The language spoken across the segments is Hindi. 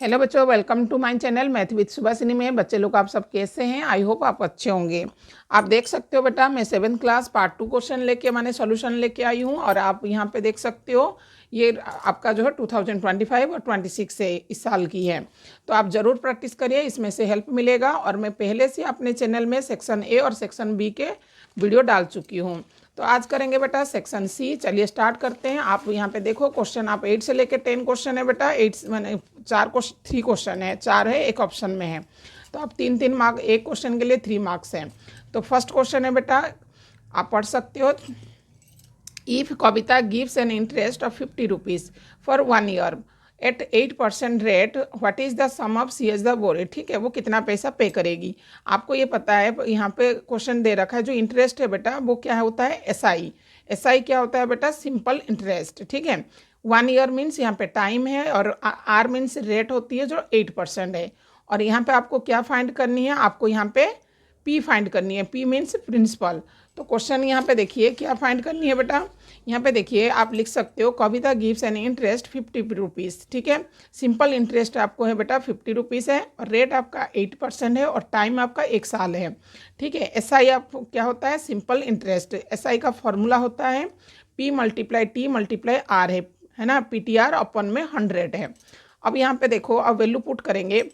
हेलो बच्चों, welcome to my channel math with Subhashini में। बच्चे लोग आप सब कैसे हैं? आई होप आप अच्छे होंगे। आप देख सकते हो बेटा, मैं 7th क्लास पार्ट 2 क्वेश्चन लेके मैंने सॉल्यूशन लेके आई हूँ और आप यहाँ पे देख सकते हो ये आपका जो है 2025 और 26 है, इस साल की है। तो आप ज़रूर प्रैक्टिस करिए, इसमें से हेल्प मिलेगा। और मैं पहले से अपने चैनल में सेक्शन ए और सेक्शन बी के वीडियो डाल चुकी हूँ। तो आज करेंगे बेटा सेक्शन सी। चलिए स्टार्ट करते हैं। आप यहाँ पे देखो क्वेश्चन, आप 8 से लेके 10 क्वेश्चन है बेटा। 8 मैंने 3 क्वेश्चन है, 4 है, एक ऑप्शन में है। तो आप 3 मार्क, एक क्वेश्चन के लिए 3 मार्क्स हैं। तो फर्स्ट क्वेश्चन है बेटा, आप पढ़ सकते हो। If Kavita gives an interest of 50 rupees for 1 year at 8% rate, what is the sum of C H the bore. ठीक है, वो कितना पैसा पे करेगी। आपको ये पता है, यहाँ पे क्वेश्चन दे रखा है। जो इंटरेस्ट है बेटा वो क्या होता है? एसआई। एसआई क्या होता है बेटा? Simple interest. ठीक है, 1 ईयर मीन्स यहाँ पे टाइम है और आर मीन्स रेट होती है जो 8% है। और यहाँ पे आपको क्या फाइंड करनी है? आपको यहाँ पे पी फाइंड करनी है। P means principal. तो क्वेश्चन यहाँ पे देखिए क्या फाइंड करनी है बेटा। यहाँ पे देखिए आप लिख सकते हो कविता गिव्स एन इंटरेस्ट 50 रुपीज़। ठीक है, सिंपल इंटरेस्ट आपको है बेटा 50 रुपीज़ है और रेट आपका 8% है और टाइम आपका 1 साल है। ठीक है, एसआई आपको क्या होता है? Simple interest. एसआई का फॉर्मूला होता है P multiply T multiply R है ना। पीटीआर अपन में 100 है। अब यहाँ पे देखो, अब वैल्यू पुट करेंगे।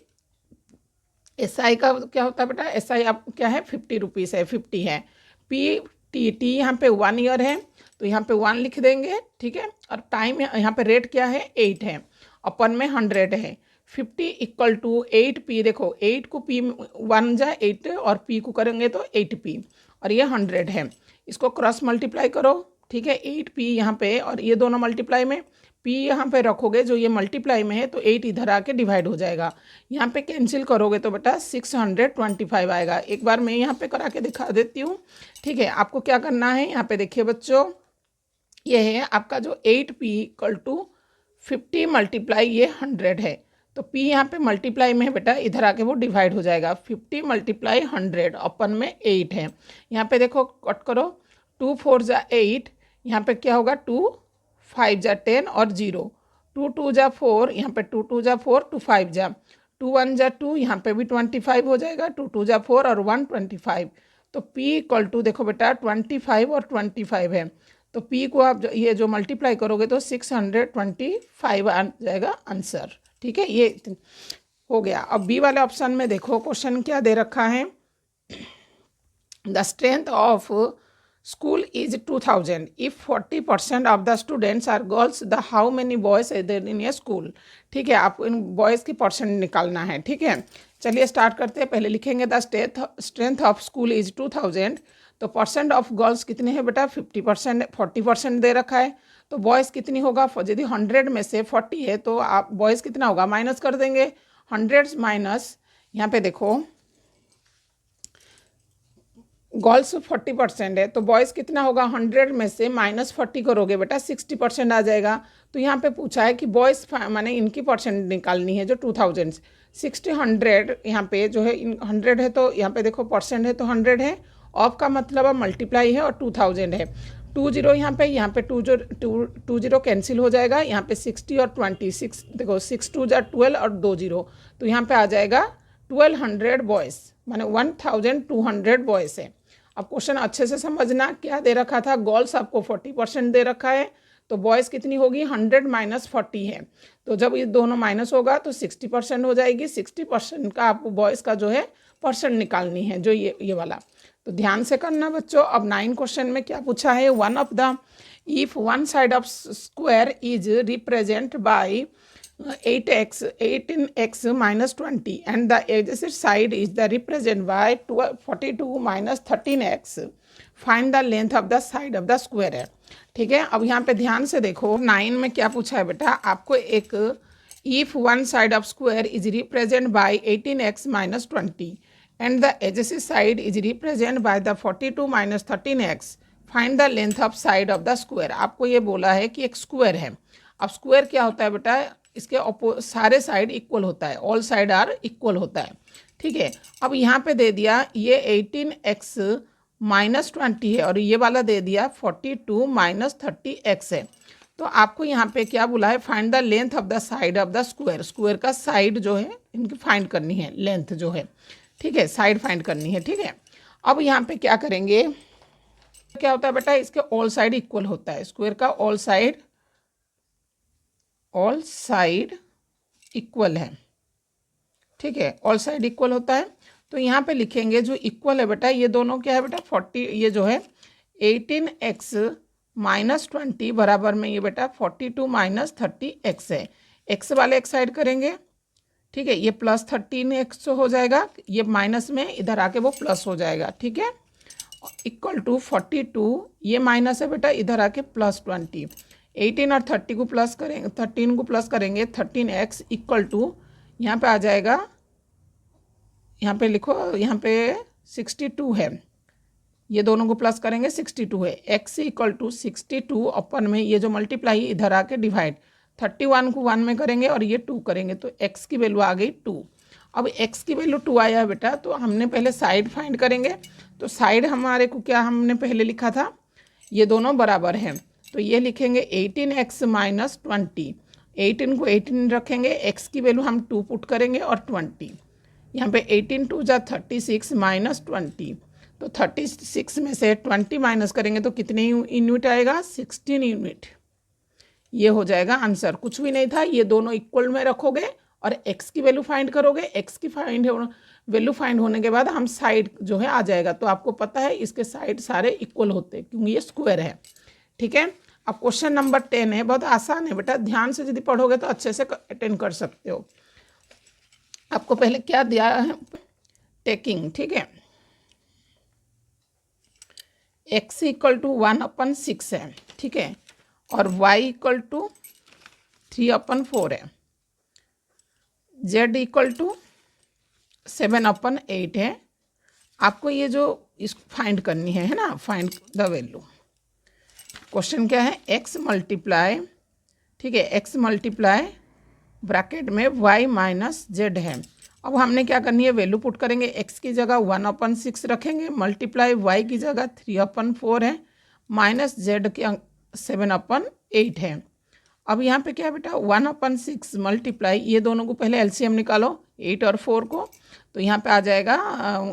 एसआई का क्या होता है बेटा? एसआई आप क्या है? 50 रुपीज़ है, 50 है। पी टी यहाँ पे 1 ईयर है तो यहाँ पे 1 लिख देंगे। ठीक है, और टाइम यहाँ पे रेट क्या है? 8 है, अपन में 100 है। 50 इक्वल टू 8 पी। देखो 8 को पी 1 जा 8 और पी को करेंगे तो 8 पी और ये 100 है। इसको क्रॉस मल्टीप्लाई करो। ठीक है, 8 पी यहाँ पे और ये दोनों मल्टीप्लाई में, पी यहाँ पे रखोगे जो ये मल्टीप्लाई में है तो 8 इधर आके डिवाइड हो जाएगा। यहाँ पे कैंसिल करोगे तो बेटा 625 आएगा। एक बार मैं यहाँ पे करा के दिखा देती हूँ। ठीक है, आपको क्या करना है? यहाँ पे देखिए बच्चों, ये है आपका जो 8p इक्वल टू 50 मल्टीप्लाई ये 100 है। तो p यहाँ पे मल्टीप्लाई में है बेटा, इधर आके वो डिवाइड हो जाएगा। 50 मल्टीप्लाई 100 अपन में 8 है। यहाँ पे देखो कट करो, 2 4 जा 8, यहाँ पे क्या होगा? 2 5 जा 10 और 0, 2 2 जा 4, यहाँ पे 2 2 जा 4, 2 5 जा 2 1 जा 2, यहाँ पे भी 25 हो जाएगा। 2 2 जा 4 और 1 25। तो p इक्वल टू देखो बेटा 25 और 25 है। तो p को आप ये जो मल्टीप्लाई करोगे तो 625 आ जाएगा आंसर। ठीक है, ये हो गया। अब बी वाले ऑप्शन में देखो क्वेश्चन क्या दे रखा है। The strength of school is 2000 if 40% of the students are girls, the how many boys is there in a school. ठीक है, आपको इन बॉयज़ की परसेंट निकालना है। ठीक है, चलिए स्टार्ट करते हैं। पहले लिखेंगे the strength of school is 2000। तो परसेंट ऑफ गर्ल्स कितने हैं बेटा? 50%, 40% दे रखा है। तो बॉयज़ कितनी होगा? यदि 100 में से 40 है तो आप बॉयज़ कितना होगा? माइनस कर देंगे। 100 माइनस, यहाँ पे देखो गर्ल्स 40% है तो बॉयज़ कितना होगा? 100 में से माइनस 40 करोगे बेटा 60% आ जाएगा। तो यहाँ पे पूछा है कि बॉयज़ माने इनकी परसेंट निकालनी है जो 2000 60 100 यहाँ पे जो है 100 है तो यहाँ पे देखो परसेंट है तो 100 है। ऑफ का मतलब अब मल्टीप्लाई है और 2000 है। 20 यहाँ पे 20 कैंसिल हो जाएगा। यहाँ पे 60 और 26 देखो 6 2 जा 12 और 2 0, तो यहाँ पे आ जाएगा 1200 बॉयज़, माने 1200 बॉयज़ है। अब क्वेश्चन अच्छे से समझना, क्या दे रखा था? गर्ल्स आपको 40% दे रखा है तो बॉयज़ कितनी होगी? 100 माइनस 40 है। तो जब ये दोनों माइनस होगा तो 60% हो जाएगी। 60% का आपको बॉयज़ का जो है परसेंट निकालनी है, जो ये वाला। तो ध्यान से करना बच्चों। अब 9 क्वेश्चन में क्या पूछा है? One of the if one side of square is represent by 18x minus 20 and the adjacent side is the represented by 42 minus 13x, find the length of the side of the square है। ठीक है, अब यहाँ पे ध्यान से देखो 9 में क्या पूछा है बेटा। आपको एक if one side of square is represented by 18x minus 20 and the adjacent side is represented by the 42 minus 13x, find the length of side of the square। आपको ये बोला है कि एक स्क्वायर है। अब स्क्वायर क्या होता है बेटा? इसके सारे साइड इक्वल होता है, ऑल साइड आर इक्वल होता है। ठीक है, अब यहाँ पे दे दिया ये 18x माइनस 20 है और ये वाला दे दिया 42 माइनस 30x है। तो आपको यहाँ पे क्या बोला है, find the length of the side of the square. Square का साइड जो है इनकी फाइंड करनी है, लेंथ जो है, ठीक है, साइड फाइंड करनी है, ठीक है। अब यहाँ पे क्या करेंगे, क्या होता है बेटा, इसके ऑल साइड इक्वल होता है, स्क्वायर का ऑल साइड इक्वल है, ठीक है, ऑल साइड इक्वल होता है। तो यहाँ पे लिखेंगे जो इक्वल है बेटा, ये दोनों क्या है बेटा 40, ये जो है 18x माइनस 20 बराबर में ये बेटा 42 माइनस 30x है। x वाले एक साइड करेंगे, ठीक है, ये प्लस 13x हो जाएगा, ये माइनस में इधर आके वो प्लस हो जाएगा, ठीक है, इक्वल टू 42, ये माइनस है बेटा, इधर आके प्लस 20, 18 और 30 को प्लस करेंगे, 13 को प्लस करेंगे 13x इक्वल टू, यहाँ पे आ जाएगा, यहाँ पे लिखो, यहाँ पे 62 है, ये दोनों को प्लस करेंगे 62 है, x इक्वल टू 62 अपन में ये जो मल्टीप्लाई इधर आके डिवाइड, 31 को 1 में करेंगे और ये 2 करेंगे तो x की वैल्यू आ गई 2। अब x की वैल्यू 2 आया है बेटा, तो हमने पहले साइड फाइंड करेंगे। तो साइड हमारे को क्या हमने पहले लिखा था, ये दोनों बराबर हैं, तो ये लिखेंगे 18x माइनस 20, 18 को 18 रखेंगे, x की वैल्यू हम 2 पुट करेंगे और 20, यहाँ पे 18 2 जा 36 माइनस 20, तो 36 में से 20 माइनस करेंगे तो कितने यूनिट आएगा, 16 यूनिट। ये हो जाएगा आंसर, कुछ भी नहीं था, ये दोनों इक्वल में रखोगे और x की वैल्यू फाइंड करोगे, x की वैल्यू फाइंड होने के बाद हम साइड जो है आ जाएगा। तो आपको पता है इसके साइड सारे इक्वल होते हैं क्योंकि ये स्क्वायर है, ठीक है। अब क्वेश्चन नंबर 10 है, बहुत आसान है बेटा, ध्यान से यदि पढ़ोगे तो अच्छे से अटेंड कर सकते हो। आपको पहले क्या दिया है, टेकिंग, ठीक है, x इक्वल टू 1/6 है, ठीक है, और y इक्वल टू 3/4 है, z इक्वल टू 7/8 है। आपको ये जो इस फाइंड करनी है ना, फाइंड द वैल्यू। क्वेश्चन क्या है, x मल्टीप्लाई, ठीक है, x मल्टीप्लाई ब्रैकेट में y माइनस z है। अब हमने क्या करनी है, वैल्यू पुट करेंगे, x की जगह 1/6 रखेंगे, मल्टीप्लाई y की जगह 3/4 है, माइनस z के 7/8 है। अब यहाँ पे क्या है बेटा, 1/6 मल्टीप्लाई, ये दोनों को पहले एलसीएम निकालो, 8 और 4 को, तो यहाँ पे आ जाएगा,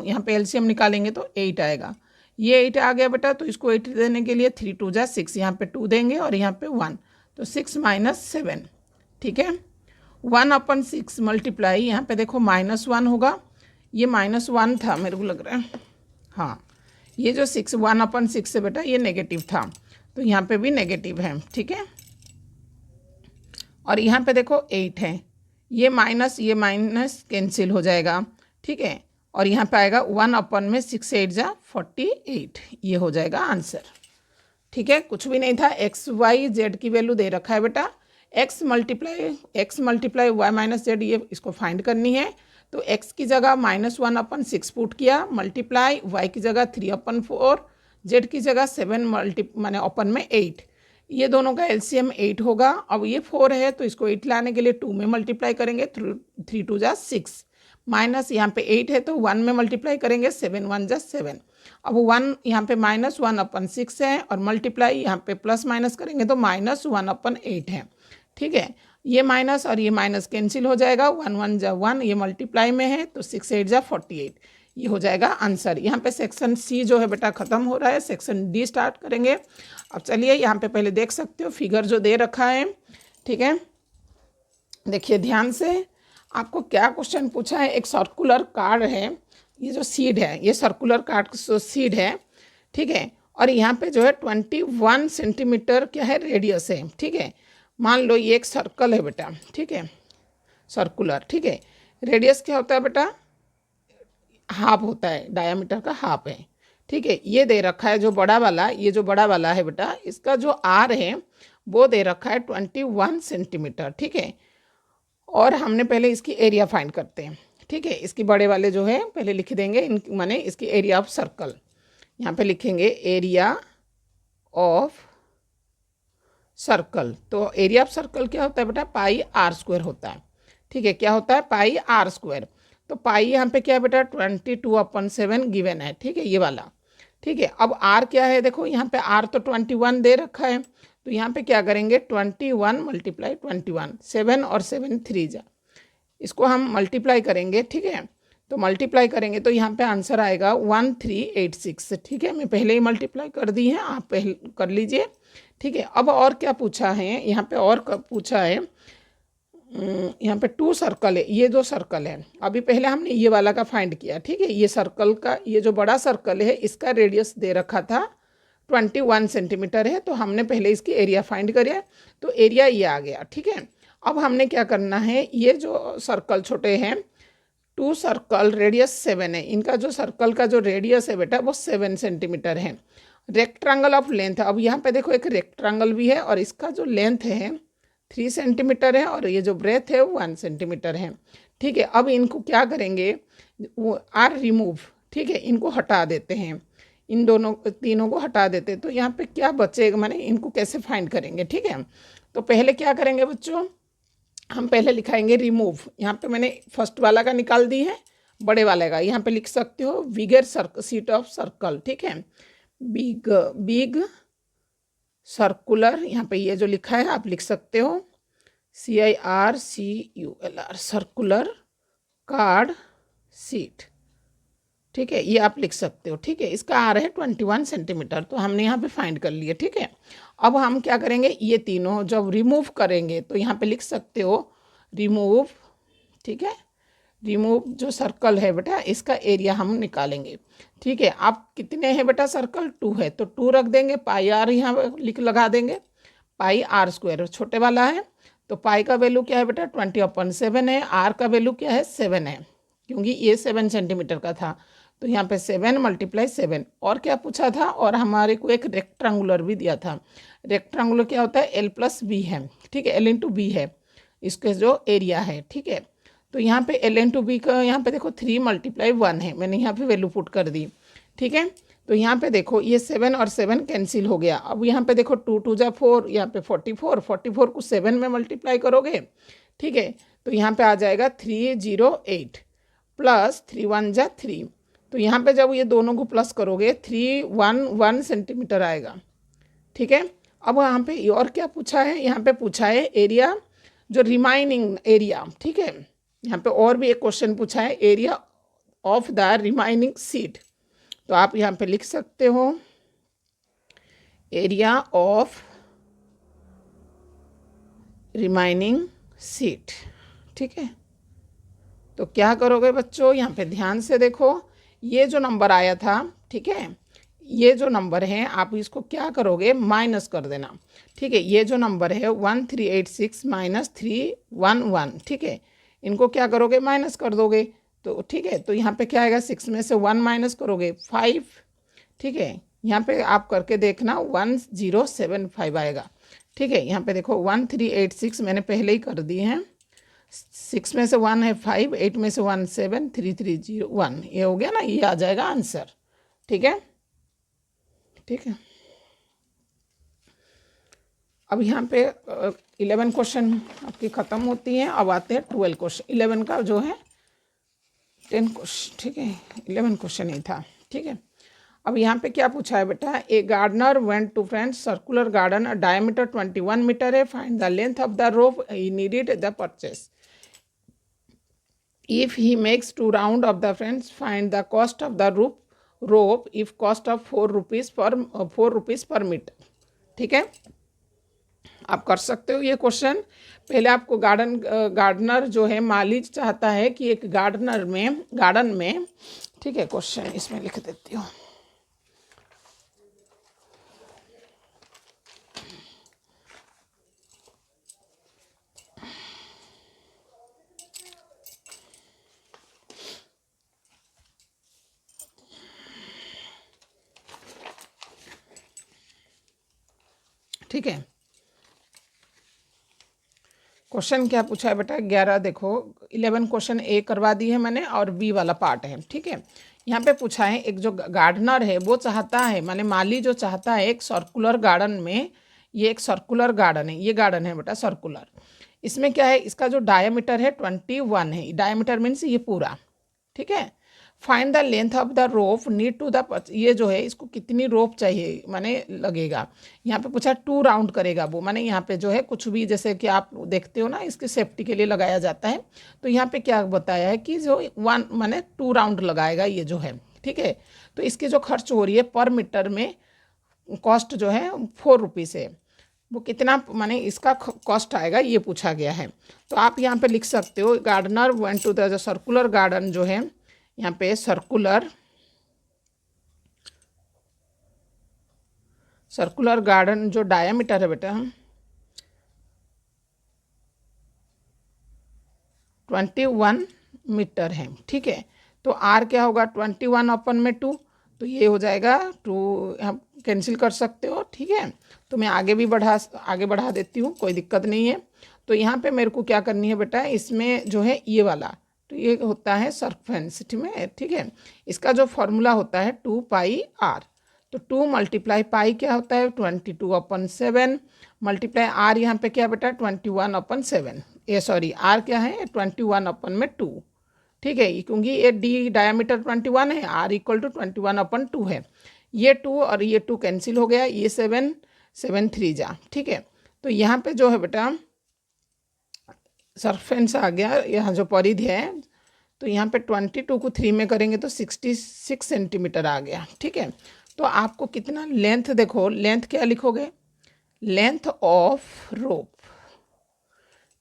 यहाँ पे एलसीएम निकालेंगे तो 8 आएगा, ये 8 आ गया बेटा। तो इसको 8 देने के लिए 3 2 जा 6, यहाँ पे 2 देंगे और यहाँ पे 1, तो 6 माइनस 7, ठीक है। 1/6 मल्टीप्लाई, यहाँ पे देखो -1 होगा, ये -1 था मेरे को लग रहा है, हाँ, ये जो 1/6 है बेटा ये नेगेटिव था, तो यहाँ पे भी नेगेटिव है, ठीक है। और यहाँ पे देखो 8 है, ये माइनस कैंसिल हो जाएगा, ठीक है, और यहाँ पे आएगा 1/6 8 जा 48, ये हो जाएगा आंसर, ठीक है। कुछ भी नहीं था, x y z की वैल्यू दे रखा है बेटा, x multiply y minus Z, ये इसको फाइंड करनी है। तो x की जगह -1/6 पुट किया, मल्टीप्लाई y की जगह 3/4, z की जगह 7 माने अपन में 8, ये दोनों का एलसीएम 8 होगा। अब ये 4 है तो इसको 8 लाने के लिए 2 में मल्टीप्लाई करेंगे, 3 2 जा 6, माइनस यहाँ पे 8 है तो 1 में मल्टीप्लाई करेंगे, 7 1 जा 7। अब 1 यहाँ पे -1/6 है और मल्टीप्लाई यहाँ पे प्लस माइनस करेंगे तो -1/8 है, ठीक है। ये माइनस और ये माइनस कैंसिल हो जाएगा, 1 1 जा 1, ये मल्टीप्लाई में है तो 6 8 जा 48, ये हो जाएगा आंसर। यहाँ पे सेक्शन सी जो है बेटा ख़त्म हो रहा है, सेक्शन डी स्टार्ट करेंगे। अब चलिए यहाँ पे पहले देख सकते हो फिगर जो दे रखा है, ठीक है, देखिए ध्यान से। आपको क्या क्वेश्चन पूछा है, एक सर्कुलर कार्ड है, ये जो सीड है ये सर्कुलर कार्ड जो सीड है, ठीक है, और यहाँ पे जो है 21 सेंटीमीटर क्या है रेडियस है, ठीक है। मान लो ये एक सर्कल है बेटा, ठीक है, सर्कुलर, ठीक है, रेडियस क्या होता है बेटा, हाफ होता है, डायामीटर का हाफ है, ठीक है। ये दे रखा है जो बड़ा वाला, ये जो बड़ा वाला है बेटा, इसका जो आर है वो दे रखा है 21 सेंटीमीटर, ठीक है। और हमने पहले इसकी एरिया फाइंड करते हैं, ठीक है। इसकी बड़े वाले जो है पहले लिख देंगे, माने इसकी एरिया ऑफ सर्कल, यहाँ पे लिखेंगे एरिया ऑफ सर्कल। तो एरिया ऑफ सर्कल क्या होता है बेटा, πr² होता है, ठीक है। क्या होता है, πr²। तो पाई यहाँ पे क्या है बेटा 22/7 गिवन है, ठीक है, ये वाला, ठीक है। अब r क्या है, देखो यहाँ पे r तो 21 दे रखा है, तो यहाँ पे क्या करेंगे 21 मल्टीप्लाई 21, 7 और 7 3 जा, इसको हम मल्टीप्लाई करेंगे। ठीक है, तो मल्टीप्लाई करेंगे तो यहाँ पे आंसर आएगा 1386। ठीक है, मैं पहले ही मल्टीप्लाई कर दी है, आप पहले कर लीजिए। ठीक है, अब और क्या पूछा है यहाँ पे, और पूछा है यहाँ पे 2 सर्कल है, ये जो सर्कल है अभी पहले हमने ये वाला का फाइंड किया। ठीक है, ये सर्कल का, ये जो बड़ा सर्कल है इसका रेडियस दे रखा था 21 सेंटीमीटर है, तो हमने पहले इसकी एरिया फाइंड करिए, तो एरिया ये आ गया। ठीक है, अब हमने क्या करना है, ये जो सर्कल छोटे हैं 2 सर्कल रेडियस 7 है, इनका जो सर्कल का जो रेडियस है बेटा वो 7 सेंटीमीटर है। रेक्टेंगल ऑफ लेंथ, अब यहाँ पे देखो एक रेक्टेंगल भी है और इसका जो लेंथ है 3 सेंटीमीटर है और ये जो ब्रेथ है वो 1 सेंटीमीटर है। ठीक है, अब इनको क्या करेंगे, वो आर रिमूव। ठीक है, इनको हटा देते हैं, इन दोनों तीनों को हटा देते हैं, तो यहाँ पे क्या बचेगा, माने इनको कैसे फाइंड करेंगे। ठीक है, तो पहले क्या करेंगे बच्चों, हम पहले लिखाएंगे रिमूव। यहाँ पे मैंने फर्स्ट वाला का निकाल दी है, बड़े वाले का यहाँ पे लिख सकते हो बिगर सीट ऑफ सर्कल। ठीक है, बिग सर्कुलर, यहाँ पे ये जो लिखा है आप लिख सकते हो CIRCULR, सर्कुलर कार्ड सीट। ठीक है, ये आप लिख सकते हो। ठीक है, इसका आर है 21 सेंटीमीटर, तो हमने यहाँ पे फाइंड कर लिया। ठीक है, अब हम क्या करेंगे, ये तीनों जब रिमूव करेंगे तो यहाँ पे लिख सकते हो रिमूव। ठीक है, रिमूव जो सर्कल है बेटा इसका एरिया हम निकालेंगे। ठीक है, आप कितने हैं बेटा, सर्कल 2 है तो 2 रख देंगे, पाई आर यहाँ लगा देंगे, पाई आर स्क्वायर छोटे वाला है, तो पाई का वैल्यू क्या है बेटा 20/7 है, आर का वैल्यू क्या है 7 है, क्योंकि ये 7 सेंटीमीटर का था, तो यहाँ पे 7 × 7। और क्या पूछा था, और हमारे को एक रेक्टेंगुलर भी दिया था। रेक्टेंगुलर क्या होता है, L+B है। ठीक है, L×B है इसके जो एरिया है। ठीक है, तो यहाँ पे L×B का यहाँ पे देखो 3 × 1 है, मैंने यहाँ पे वैल्यू पुट कर दी। ठीक है, तो यहाँ पे देखो ये 7 और 7 कैंसिल हो गया। अब यहाँ पे देखो 2 2 जा 4, यहाँ पे 44 को 7 में मल्टीप्लाई करोगे। ठीक है, तो यहाँ पे आ जाएगा 308 प्लस 3 1 जा 3, तो यहाँ पे जब ये दोनों को प्लस करोगे 311 सेंटीमीटर आएगा। ठीक है, अब यहाँ पे और क्या पूछा है, यहाँ पे पूछा है एरिया, जो रिमाइनिंग एरिया। ठीक है, यहाँ पे और भी एक क्वेश्चन पूछा है, area of the remaining seat, तो आप यहाँ पे लिख सकते हो एरिया ऑफ रिमाइनिंग सीट। ठीक है, तो क्या करोगे बच्चों, यहाँ पे ध्यान से देखो, ये जो नंबर आया था, ठीक है, ये जो नंबर है आप इसको क्या करोगे, माइनस कर देना। ठीक है, ये जो नंबर है 1386 माइनस 311, ठीक है, इनको क्या करोगे, माइनस कर दोगे। तो ठीक है, तो यहाँ पे क्या आएगा, 6 में से 1 माइनस करोगे 5। ठीक है, यहाँ पे आप करके देखना 1075 आएगा। ठीक है, यहाँ पे देखो 1386 मैंने पहले ही कर दी है, 6 में से 1 है 5, 8 में से 1 7, 3301, ये हो गया ना, ये आ जाएगा आंसर। ठीक है, ठीक है। अब यहाँ पे 11 क्वेश्चन आपकी ख़त्म होती हैं, अब आते हैं 12 क्वेश्चन। 11 का जो है 10 क्वेश्चन, ठीक है, 11 क्वेश्चन ही था। ठीक है, अब यहाँ पे क्या पूछा है बेटा, a gardener went to friends circular garden, diameter 21 meter है, find the length of the rope he needed the purchase. If he makes 2 round of the friends, find the cost of the rope if cost of 4 rupees per meter। ठीक है, आप कर सकते हो ये क्वेश्चन। पहले आपको गार्डनर जो है माली चाहता है कि एक गार्डन में, ठीक है, क्वेश्चन इसमें लिख देती हूँ। ठीक है, क्वेश्चन क्या पूछा है बेटा, 11 देखो, 11 क्वेश्चन ए करवा दी है मैंने और बी वाला पार्ट है। ठीक है, यहाँ पे पूछा है एक जो गार्डनर है वो चाहता है, माने माली जो चाहता है एक सर्कुलर गार्डन में, ये एक सर्कुलर गार्डन है, ये गार्डन है बेटा सर्कुलर, इसमें क्या है, इसका जो डायमीटर है 21 है, डायमीटर मीन्स ये पूरा। ठीक है, find the length of the rope need to the, ये जो है इसको कितनी रोप चाहिए माने लगेगा। यहाँ पे पूछा 2 राउंड करेगा वो, माने यहाँ पे जो है कुछ भी जैसे कि आप देखते हो ना इसकी सेफ्टी के लिए लगाया जाता है, तो यहाँ पे क्या बताया है कि जो 1 माने 2 राउंड लगाएगा ये जो है, ठीक है। तो इसकी जो खर्च हो रही है पर मीटर में कॉस्ट जो है 4 रुपीज़ है, वो कितना माने इसका कॉस्ट आएगा ये पूछा गया है। तो आप यहाँ पे लिख सकते हो गार्डनर वेंट टू द, जो सर्कुलर गार्डन जो है यहाँ पे सर्कुलर गार्डन जो डायामीटर है बेटा 21 मीटर है, ठीक है। तो आर क्या होगा 21/2, तो ये हो जाएगा 2, हम कैंसिल कर सकते हो, ठीक है। तो मैं आगे बढ़ा देती हूँ, कोई दिक्कत नहीं है। तो यहाँ पे मेरे को क्या करनी है बेटा, इसमें जो है ये वाला, तो ये होता है सर्कमफेरेंस में, ठीक है। इसका जो फॉर्मूला होता है 2πr, तो 2 मल्टीप्लाई पाई क्या होता है 22/7 मल्टीप्लाई आर, यहाँ पे क्या बेटा 21/7, ये सॉरी आर क्या है 21/2, ठीक है। क्योंकि ये डी डायमीटर 21 है, आर इक्वल टू 21/2 है। ये 2 और ये 2 कैंसिल हो गया, ये 7 7 3 जा, ठीक है। तो यहाँ पे जो है बेटा सरफेस आ गया, यहाँ जो परिधि है, तो यहाँ पे 22 को 3 में करेंगे तो 66 सेंटीमीटर आ गया, ठीक है। तो आपको कितना लेंथ, देखो लेंथ क्या लिखोगे, लेंथ ऑफ रोप,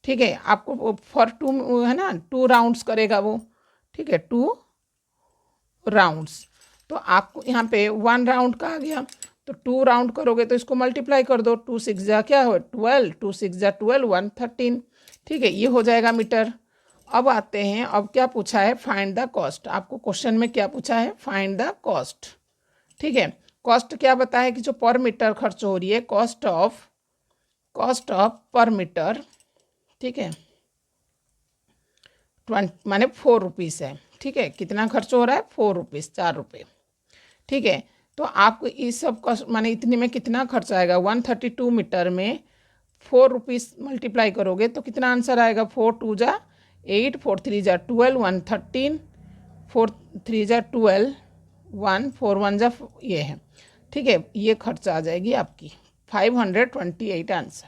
ठीक है। आपको फॉर 2 है ना, 2 राउंड्स करेगा वो, ठीक है, 2 राउंड्स। तो आपको यहाँ पे 1 राउंड का आ गया, तो 2 राउंड करोगे तो इसको मल्टीप्लाई कर दो, 2 6 जा क्या हो 12, 2 6 जा 12, 113, ठीक है, ये हो जाएगा मीटर। अब आते हैं, अब क्या पूछा है फाइंड द कॉस्ट, आपको क्वेश्चन में क्या पूछा है फाइंड द कॉस्ट, ठीक है। कॉस्ट क्या बताया कि जो पर मीटर खर्च हो रही है, कॉस्ट ऑफ पर मीटर, ठीक है, 20 माने 4 रुपीज़ है, ठीक है। कितना खर्च हो रहा है 4 रुपीज़, 4 रुपये, ठीक है। तो आपको इस सब का माने इतने में कितना खर्च आएगा, 132 मीटर में 4 रुपीज़ मल्टीप्लाई करोगे तो कितना आंसर आएगा, 4 2 जा 8, 4 3 जा 12, 113, 4 3 जा 12, 1 4 1 जा ये है, ठीक है। ये खर्च आ जाएगी आपकी 528 आंसर,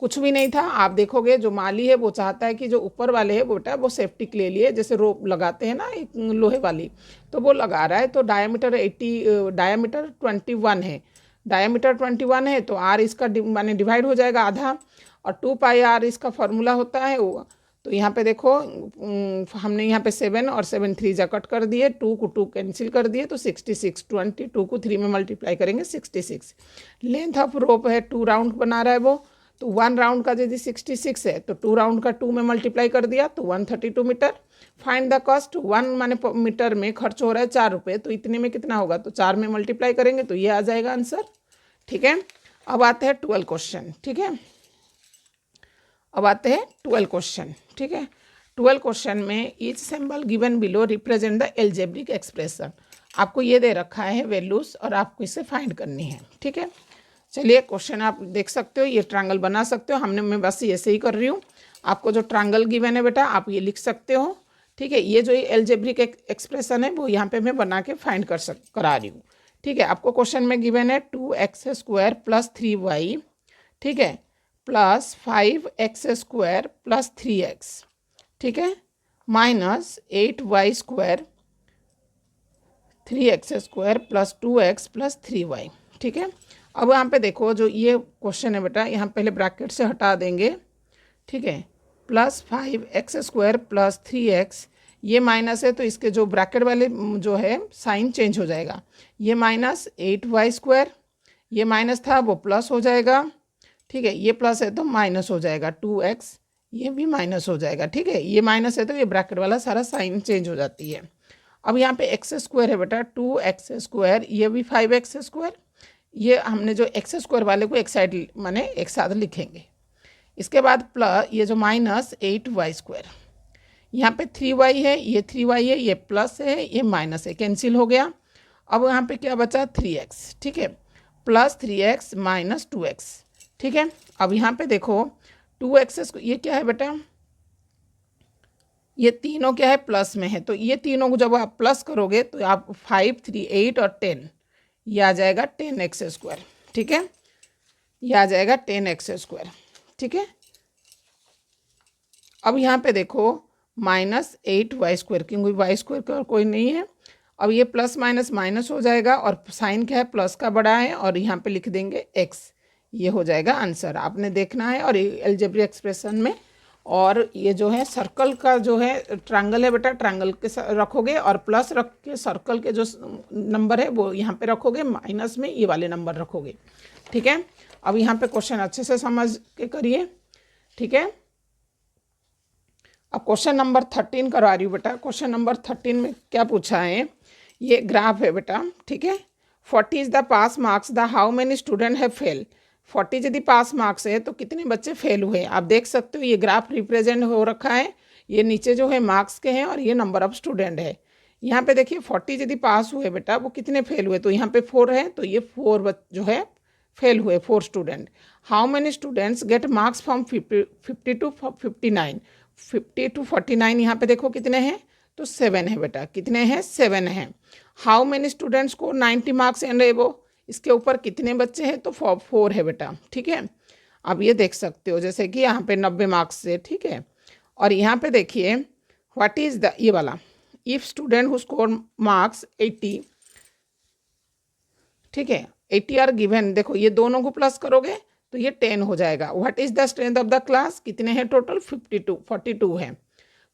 कुछ भी नहीं था। आप देखोगे जो माली है वो चाहता है कि जो ऊपर वाले है बेटा वो सेफ्टी के लिए लिए, जैसे रोप लगाते हैं ना एक लोहे वाली, तो वो लगा रहा है। तो डायमीटर 21 है, डायमीटर 21 है, तो आर इसका माने डिवाइड हो जाएगा आधा, और 2πr इसका फॉर्मूला होता है वो। तो यहाँ पे देखो हमने यहाँ पे 7 और 7 3 जा कट कर दिए, 2 को 2 कैंसिल कर दिए, तो 66, 22 को 3 में मल्टीप्लाई करेंगे 66। लेंथ ऑफ रोप है 2 राउंड बना रहा है वो, तो 1 राउंड का यदि 66 है तो 2 राउंड का 2 में मल्टीप्लाई कर दिया तो 132 मीटर। फाइंड द कॉस्ट, 1 माने मीटर में खर्च हो रहा है 4 रुपये, तो इतने में कितना होगा, तो 4 में मल्टीप्लाई करेंगे तो ये आ जाएगा आंसर, ठीक है। अब आते हैं 12 क्वेश्चन, ठीक है। अब आते हैं 12 क्वेश्चन, ठीक है। 12 क्वेश्चन में each symbol given below represent the algebraic expression, आपको ये दे रखा है वैल्यूज और आपको इसे फाइंड करनी है, ठीक है। चलिए क्वेश्चन आप देख सकते हो, ये ट्रायंगल बना सकते हो, मैं बस ऐसे ही कर रही हूँ। आपको जो ट्रायंगल गिवन है बेटा आप ये लिख सकते हो, ठीक है। ये जो एल्जेब्रिक एक्सप्रेशन है वो यहाँ पे मैं बना के फाइंड करा रही हूँ, ठीक है। आपको क्वेश्चन में गिवन है 2x² + 3y, ठीक है, प्लस 5x² + 3x, ठीक है, minus 8y² 3x² + 2x + 3y, ठीक है। अब यहाँ पे देखो जो ये क्वेश्चन है बेटा, यहाँ पहले ब्रैकेट से हटा देंगे, ठीक है, प्लस 5x² + 3x, ये माइनस है तो इसके जो ब्रैकेट वाले जो है साइन चेंज हो जाएगा, ये माइनस 8y², ये माइनस था वो प्लस हो जाएगा, ठीक है, ये प्लस है तो माइनस हो जाएगा 2x, ये भी माइनस हो जाएगा, ठीक है, ये माइनस है तो ये ब्रैकेट वाला सारा साइन चेंज हो जाती है। अब यहाँ पे x² है बेटा 2x², ये भी 5x², ये हमने जो x² वाले को एक साइड माने एक साथ लिखेंगे। इसके बाद प्लस ये जो माइनस 8y², यहाँ पे 3y है, ये 3y है, ये प्लस है, ये माइनस है, कैंसिल हो गया। अब यहाँ पे क्या बचा 3x, ठीक है, प्लस 3x माइनस 2x, ठीक है। अब यहाँ पे देखो 2x, ये क्या है बेटा ये तीनों क्या है, प्लस में है, तो ये तीनों को जब आप प्लस करोगे तो आप 5, 3, 8 और 10, ये आ जाएगा 10x²। ठीक है, ये आ जाएगा 10x²। ठीक है, अब यहाँ पे देखो -8y², क्योंकि y² का कोई नहीं है। अब ये प्लस माइनस माइनस हो जाएगा और साइन क्या है, प्लस का बड़ा है, और यहाँ पे लिख देंगे x। ये हो जाएगा आंसर, आपने देखना है। और अलजेब्रिक एक्सप्रेशन में, और ये जो है सर्कल का जो है ट्रायंगल है बेटा, ट्रायंगल के रखोगे और प्लस रख के सर्कल के जो नंबर है वो यहाँ पे रखोगे, माइनस में ये वाले नंबर रखोगे। ठीक है, अब यहाँ पे क्वेश्चन अच्छे से समझ के करिए। ठीक है, अब क्वेश्चन नंबर 13 करवा रही हूँ बेटा। क्वेश्चन नंबर 13 में क्या पूछा है, ये ग्राफ है बेटा। ठीक है, 40 is the pass marks, the how many student है फेल। 40 यदि पास मार्क्स है तो कितने बच्चे फेल हुए। आप देख सकते हो ये ग्राफ रिप्रेजेंट हो रखा है, ये नीचे जो है मार्क्स के हैं और ये नंबर ऑफ स्टूडेंट है। यहाँ पे देखिए 40 यदि पास हुए बेटा, वो कितने फेल हुए, तो यहाँ पे 4 है, तो ये 4 जो है फेल हुए, 4 student. How many students get marks from 50 to 59। 50 to 49 यहाँ पे देखो कितने हैं, तो 7 है बेटा। कितने हैं, 7 हैं। हाउ मेनी स्टूडेंट्स को 90 मार्क्स एंड एबो, इसके ऊपर कितने बच्चे हैं, तो 4 है बेटा। ठीक है, अब ये देख सकते हो जैसे कि यहाँ पे 90 मार्क्स से। ठीक है, और यहाँ पे देखिए व्हाट इज द, ये वाला, if student who score marks 80, ठीक है, 80 आर गिवन, देखो ये दोनों को प्लस करोगे तो ये 10 हो जाएगा। What is the strength of the class, कितने हैं टोटल, 42 है।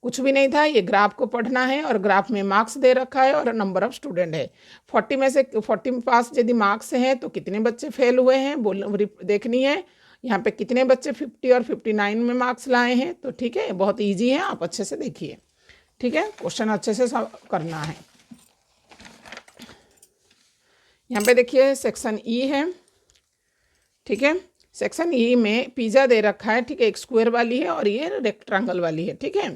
कुछ भी नहीं था, ये ग्राफ को पढ़ना है और ग्राफ में मार्क्स दे रखा है और नंबर ऑफ स्टूडेंट है। 40 में से 40 पास यदि मार्क्स हैं तो कितने बच्चे फेल हुए हैं देखनी है। यहाँ पे कितने बच्चे 50 और 59 में मार्क्स लाए हैं। तो ठीक है, बहुत ईजी है, आप अच्छे से देखिए। ठीक है, क्वेश्चन अच्छे से करना है। यहाँ पे देखिए सेक्शन ई है। ठीक है, सेक्शन ई में पिज़्ज़ा दे रखा है। ठीक है, एक स्क्वायर वाली है और ये रेक्टेंगल वाली है। ठीक है,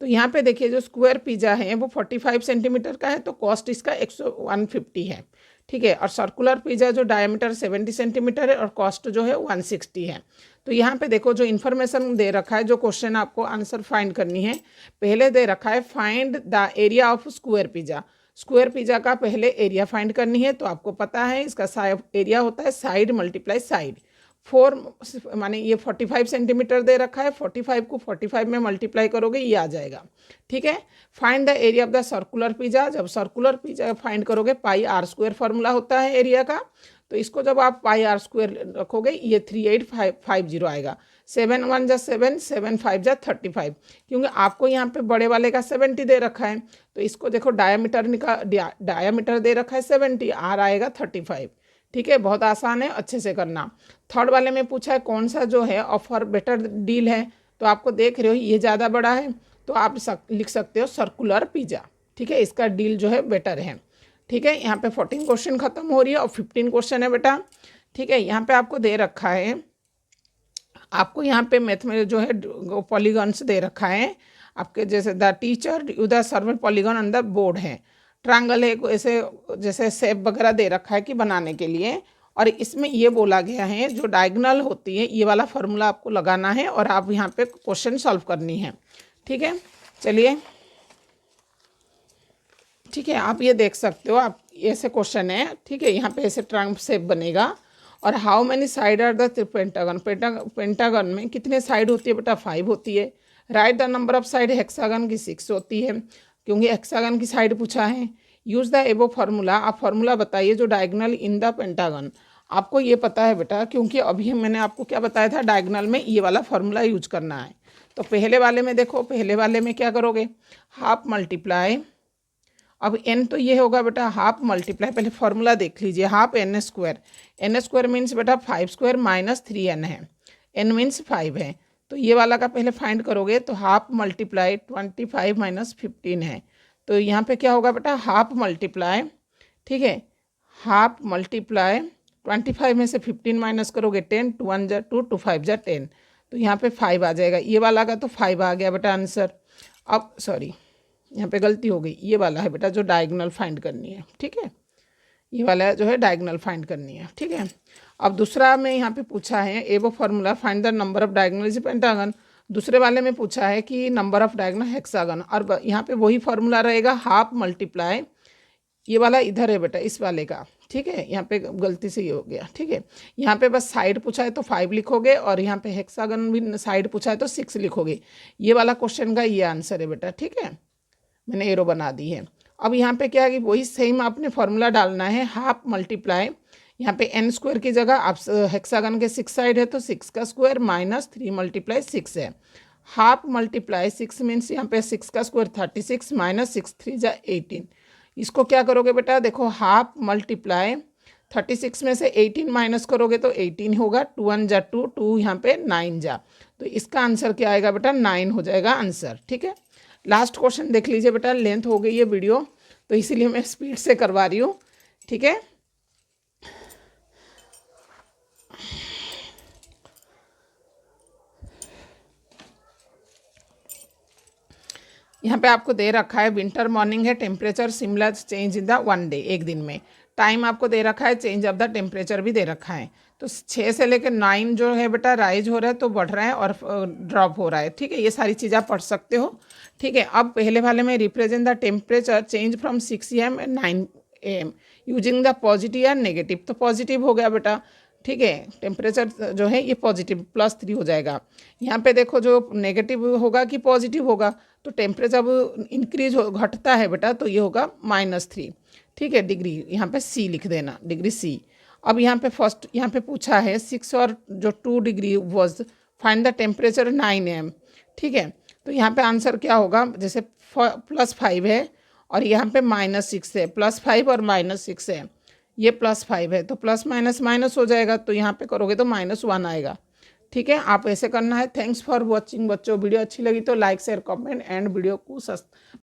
तो यहाँ पे देखिए जो स्क्वायर पिज़्ज़ा है वो 45 सेंटीमीटर का है, तो कॉस्ट इसका 150 है। ठीक है, और सर्कुलर पिज़्ज़ा जो डायमीटर 70 सेंटीमीटर है और कॉस्ट जो है 160 है। तो यहाँ पे देखो जो इन्फॉर्मेशन दे रखा है, जो क्वेश्चन आपको आंसर फाइंड करनी है, पहले दे रखा है find the area of square pizza. Square pizza का पहले एरिया फाइंड करनी है, तो आपको पता है इसका एरिया होता है साइड मल्टीप्लाई साइड। 4 माने ये 45 सेंटीमीटर दे रखा है, 45 को 45 में मल्टीप्लाई करोगे ये आ जाएगा। ठीक है, find the area of the circular pizza, जब सर्कुलर पिज़्ज़ा फाइंड करोगे πr² फार्मूला होता है एरिया का, तो इसको जब आप πr² रखोगे ये 3850 आएगा। 7 1 जा 7, 7 5 जा 35, क्योंकि आपको यहाँ पे बड़े वाले का 70 दे रखा है, तो इसको देखो डायामीटर दे रखा है 70, आर आएगा 35। ठीक है, बहुत आसान है, अच्छे से करना। थर्ड वाले में पूछा है कौन सा जो है ऑफर बेटर डील है, तो आपको देख रहे हो ये ज़्यादा बड़ा है, तो आप लिख सकते हो सर्कुलर पिज़्ज़ा। ठीक है, इसका डील जो है बेटर है। ठीक है, यहाँ पे 14 क्वेश्चन खत्म हो रही है और 15 क्वेश्चन है बेटा। ठीक है, यहाँ पे आपको दे रखा है, आपको यहाँ पे मैथ में जो है पॉलीगॉन्स दे रखा है आपके, जैसे the teacher you the सर्वल polygon on the board है, ट्रायंगल है ऐसे जैसे शेप वगैरह दे रखा है कि बनाने के लिए, और इसमें ये बोला गया है जो डायगोनल होती है ये वाला फार्मूला आपको लगाना है और आप यहाँ पे क्वेश्चन सॉल्व करनी है। ठीक है, चलिए। ठीक है, आप ये देख सकते हो, आप ऐसे क्वेश्चन है। ठीक है, यहाँ पे ऐसे ट्रायंगल शेप बनेगा, और how many side are the pentagon, pentagon में कितने साइड होती है बेटा, 5 होती है। Right the number of side, hexagon की 6 होती है, क्योंकि हेक्सागन की साइड पूछा है। यूज़ द एबो फार्मूला, आप फार्मूला बताइए जो डायगोनल इन द पेंटागन। आपको ये पता है बेटा, क्योंकि अभी मैंने आपको क्या बताया था, डायगोनल में ये वाला फार्मूला यूज करना है। तो पहले वाले में देखो, पहले वाले में क्या करोगे, हाफ मल्टीप्लाई, अब n तो ये होगा बेटा हाफ मल्टीप्लाई, पहले फार्मूला देख लीजिए, हाफ n²। n² मीन्स बेटा 5² माइनस 3n है, n मीन्स 5 है, तो ये वाला का पहले फाइंड करोगे तो हाफ मल्टीप्लाई 25 माइनस 15 है, तो यहाँ पे क्या होगा बेटा हाफ मल्टीप्लाई। ठीक है, हाफ मल्टीप्लाई 25 में से 15 माइनस करोगे 10, 2 1 जा 2, 2 5 जा 10, तो यहाँ पे 5 आ जाएगा। ये वाला का तो 5 आ गया बेटा आंसर। अब सॉरी, यहाँ पे गलती हो गई, ये वाला है बेटा जो डायगोनल फाइंड करनी है। ठीक है, ये वाला जो है डायगोनल फाइंड करनी है। ठीक है, अब दूसरा में यहाँ पे पूछा है एबो formula find the number of diagonal is pentagon, दूसरे वाले में पूछा है कि नंबर ऑफ डायगोनल हेक्सागन, और यहाँ पे वही फॉर्मूला रहेगा, हाफ मल्टीप्लाई, ये वाला इधर है बेटा इस वाले का, ठीक है, यहाँ पे गलती से ये हो गया, ठीक है। यहाँ पे बस साइड पूछा है तो 5 लिखोगे, और यहाँ पे हेक्सागन भी साइड पूछा है तो 6 लिखोगे। ये वाला क्वेश्चन का ये आंसर है बेटा, ठीक है, मैंने एरो बना दी है। अब यहाँ पे क्या है कि वही सेम आपने फॉर्मूला डालना है, हाफ मल्टीप्लाई, यहाँ पे n स्क्वायर की जगह आप हेक्सागन के 6 साइड है तो 6 का स्क्वायर माइनस 3 मल्टीप्लाई 6 है। हाफ मल्टीप्लाई 6 मीन्स यहाँ पे 6 का स्क्वायर 36 माइनस 6 3 जा 18। इसको क्या करोगे बेटा, देखो हाफ मल्टीप्लाई 36 में से 18 माइनस करोगे तो 18 होगा, 2 1 जा 2, 2 यहाँ पे 9 जा, तो इसका आंसर क्या आएगा बेटा, 9 हो जाएगा आंसर, ठीक है। लास्ट क्वेश्चन देख लीजिए बेटा, लेंथ हो गई है वीडियो तो इसीलिए मैं स्पीड से करवा रही हूँ, ठीक है। यहाँ पे आपको दे रखा है विंटर मॉर्निंग है, temperature similar change in the 1 day, एक दिन में। टाइम आपको दे रखा है, चेंज ऑफ द टेम्परेचर भी दे रखा है। तो 6 से लेकर 9 जो है बेटा राइज हो रहा है तो बढ़ रहा है, और ड्रॉप हो रहा है, ठीक है। ये सारी चीज़ आप पढ़ सकते हो, ठीक है। अब पहले वाले में represent the temperature change from 6 AM and 9 AM using the positive या नेगेटिव, तो पॉजिटिव हो गया बेटा, ठीक है। टेम्परेचर जो है ये पॉजिटिव +3 हो जाएगा। यहाँ पे देखो जो नेगेटिव होगा कि पॉजिटिव होगा, तो टेम्परेचर अब इंक्रीज घटता है बेटा तो ये होगा -3, ठीक है। डिग्री यहाँ पे C लिख देना, डिग्री C। अब यहाँ पे फर्स्ट यहाँ पे पूछा है 6 और जो 2 degree was find the temperature 9 AM, ठीक है। तो यहाँ पे आंसर क्या होगा, जैसे +5 है और यहाँ पे -6 है, +5 और -6 है, ये +5 है तो प्लस माइनस माइनस हो जाएगा, तो यहाँ पे करोगे तो -1 आएगा, ठीक है। आप ऐसे करना है। थैंक्स फॉर वॉचिंग बच्चों, वीडियो अच्छी लगी तो like share comment and video को